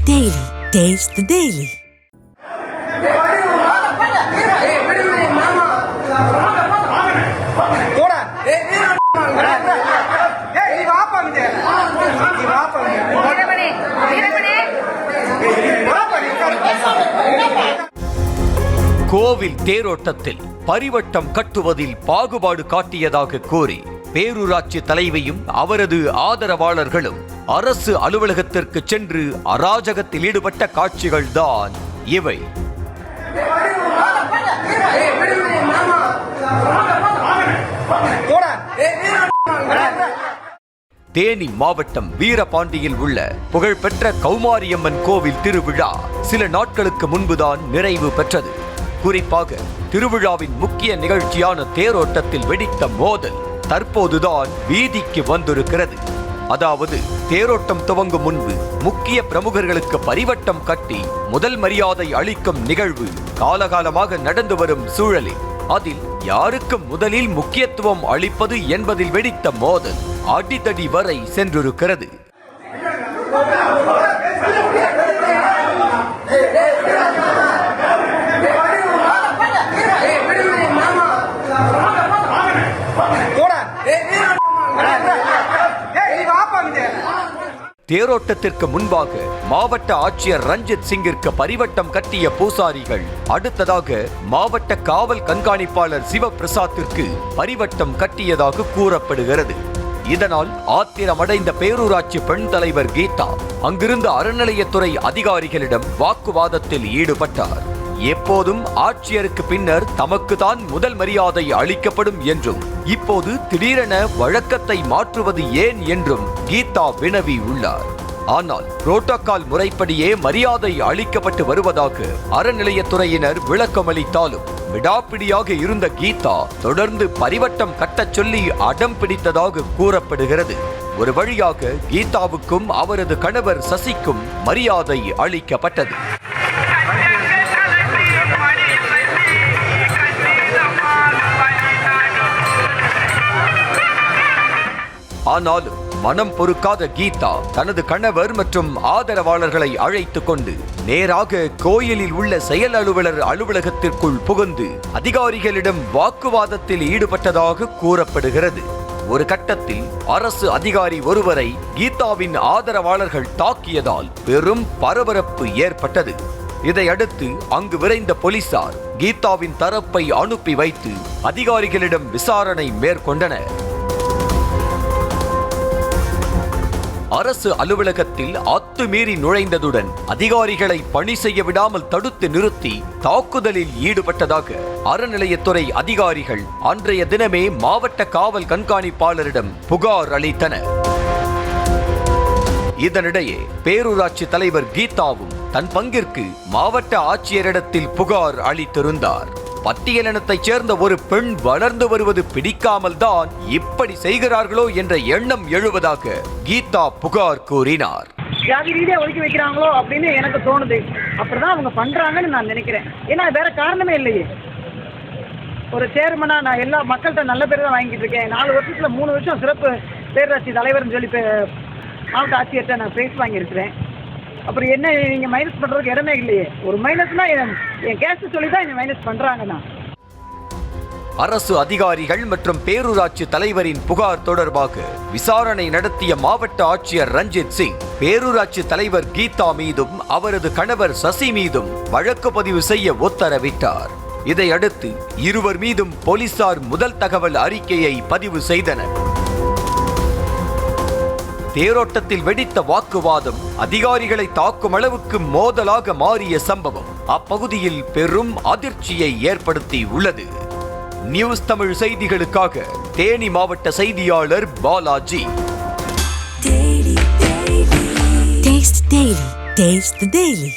Daily. Taste the Daily. கோவில் தேரோட்டத்தில் பரிவட்டம் கட்டுவதில் பாகுபாடு காட்டியதாக கூறி பேரூராட்சி தலைவியும் அவரது ஆதரவாளர்களும் அரசு அலுவலகத்திற்கு சென்று அராஜகத்தில் ஈடுபட்ட காட்சிகள் தான் இவை. தேனி மாவட்டம் வீரபாண்டியில் உள்ள புகழ்பெற்ற கௌமாரியம்மன் கோவில் திருவிழா சில நாட்களுக்கு முன்புதான் நிறைவு பெற்றது. குறிப்பாக திருவிழாவின் முக்கிய நிகழ்ச்சியான தேரோட்டத்தில் வெடித்த மோதல் தற்போதுதான் வீதிக்கு வந்திருக்கிறது. அதாவது தேரோட்டம் துவங்கும் முன்பு முக்கிய பிரமுகர்களுக்கு பரிவட்டம் கட்டி முதல் மரியாதை அளிக்கும் நிகழ்வு காலகாலமாக நடந்து வரும் சூழலில் அதில் யாருக்கு முதலில் முக்கியத்துவம் அளிப்பது என்பதில் வெடித்த மோதல் அடிதடி வரை சென்றிருக்கிறது. தேரோட்டத்திற்கு முன்பாக மாவட்ட ஆட்சியர் ரஞ்சித் சிங்கிற்கு பரிவட்டம் கட்டிய பூசாரிகள் அடுத்ததாக மாவட்ட காவல் கண்காணிப்பாளர் சிவபிரசாத்திற்கு பரிவட்டம் கட்டியதாக கூறப்படுகிறது. இதனால் ஆத்திரமடைந்த பேரூராட்சி பெண் தலைவர் கீதா அங்கிருந்த அறநிலையத்துறை அதிகாரிகளிடம் வாக்குவாதத்தில் ஈடுபட்டார். எப்போதும் ஆட்சியருக்கு பின்னர் தமக்கு தான் முதல் மரியாதை அளிக்கப்படும் என்றும் இப்போது திடீரென வழக்கத்தை மாற்றுவது ஏன் என்றும் கீதா வினவி உள்ளார். ஆனால் புரோட்டோகால் முறைப்படியே மரியாதை அளிக்கப்பட்டு வருவதாக அறநிலையத்துறையினர் விளக்கமளித்தாலும் விடாப்பிடியாக இருந்த கீதா தொடர்ந்து பரிவட்டம் கட்டச் சொல்லி அடம் பிடித்ததாக கூறப்படுகிறது. ஒரு வழியாக கீதாவுக்கும் அவரது கணவர் சசிக்கும் மரியாதை அளிக்கப்பட்டது. ஆனாலும் மனம் பொறுக்காத கீதா தனது கணவர் மற்றும் ஆதரவாளர்களை அழைத்துக் கொண்டு நேராக கோயிலில் உள்ள செயல் அலுவலர் அலுவலகத்திற்குள் புகுந்து அதிகாரிகளிடம் வாக்குவாதத்தில் ஈடுபட்டதாக கூறப்படுகிறது. ஒரு கட்டத்தில் அரசு அதிகாரி ஒருவரை கீதாவின் ஆதரவாளர்கள் தாக்கியதால் பெரும் பரபரப்பு ஏற்பட்டது. இதையடுத்து அங்கு விரைந்த போலீசார் கீதாவின் தரப்பை அனுப்பி வைத்து அதிகாரிகளிடம் விசாரணை மேற்கொண்டனர். அரசு அலுவலகத்தில் அத்துமீறி நுழைந்ததுடன் அதிகாரிகளை பணி செய்ய விடாமல் தடுத்து நிறுத்தி தாக்குதலில் ஈடுபட்டதாக அறநிலையத்துறை அதிகாரிகள் அன்றைய தினமே மாவட்ட காவல் கண்காணிப்பாளரிடம் புகார் அளித்தனர். இதனிடையே பேரூராட்சி தலைவர் கீதாவும் தன் பங்கிற்கு மாவட்ட ஆட்சியரிடத்தில் புகார் அளித்திருந்தார். பட்டியலினத்தைச் சேர்ந்த ஒரு பெண் வளர்ந்து வருவது பிடிக்காமல் தான் இப்படி செய்கிறார்களோ என்ற எண்ணம் எழுவதாக கீதா புகார் கூறினார். ஜாதி ரீதியா ஒதுக்கி வைக்கிறாங்களோ அப்படின்னு எனக்கு தோணுது. அப்படிதான் அவங்க பண்றாங்கன்னு நான் நினைக்கிறேன். ஏன்னா வேற காரணமே இல்லையே. ஒரு சேர்மனா நான் எல்லா மக்கள்கிட்ட நல்ல பேர் தான் வாங்கிட்டு இருக்கேன். 4 வருஷத்துல 3 வருஷம் சிறப்பு பேரூராட்சி தலைவர்னு சொல்லி மாவட்ட ஆட்சியர்கிட்ட நான் பிரைஸ் வாங்கியிருக்கிறேன். அப்புறம் என்ன நீங்க மைனஸ் பண்றதுக்கு இடமே இல்லையே. ஒரு மைனஸ்னா என் கேஸ் சொல்லி தான் என்ன மைனஸ் பண்றாங்கண்ணா. அரசு அதிகாரிகள் மற்றும் பேரூராட்சி தலைவரின் புகார் தொடர்பாக விசாரணை நடத்திய மாவட்ட ஆட்சியர் ரஞ்சித் சிங் பேரூராட்சி தலைவர் கீதா மீதும் அவரது கணவர் சசி மீதும் வழக்கு பதிவு செய்ய உத்தரவிட்டார். இதையடுத்து இருவர் மீதும் போலீசார் முதல் தகவல் அறிக்கையை பதிவு செய்தனர். தேரோட்டத்தில் வெடித்த வாக்குவாதம் அதிகாரிகளை தாக்கும் அளவுக்கு மோதலாக மாறிய சம்பவம் அப்பகுதியில் பெரும் அதிர்ச்சியை ஏற்படுத்தி உள்ளது. நியூஸ் தமிழ் செய்திகளுக்காக தேனி மாவட்ட செய்தியாளர் பாலாஜி. Taste the Daily.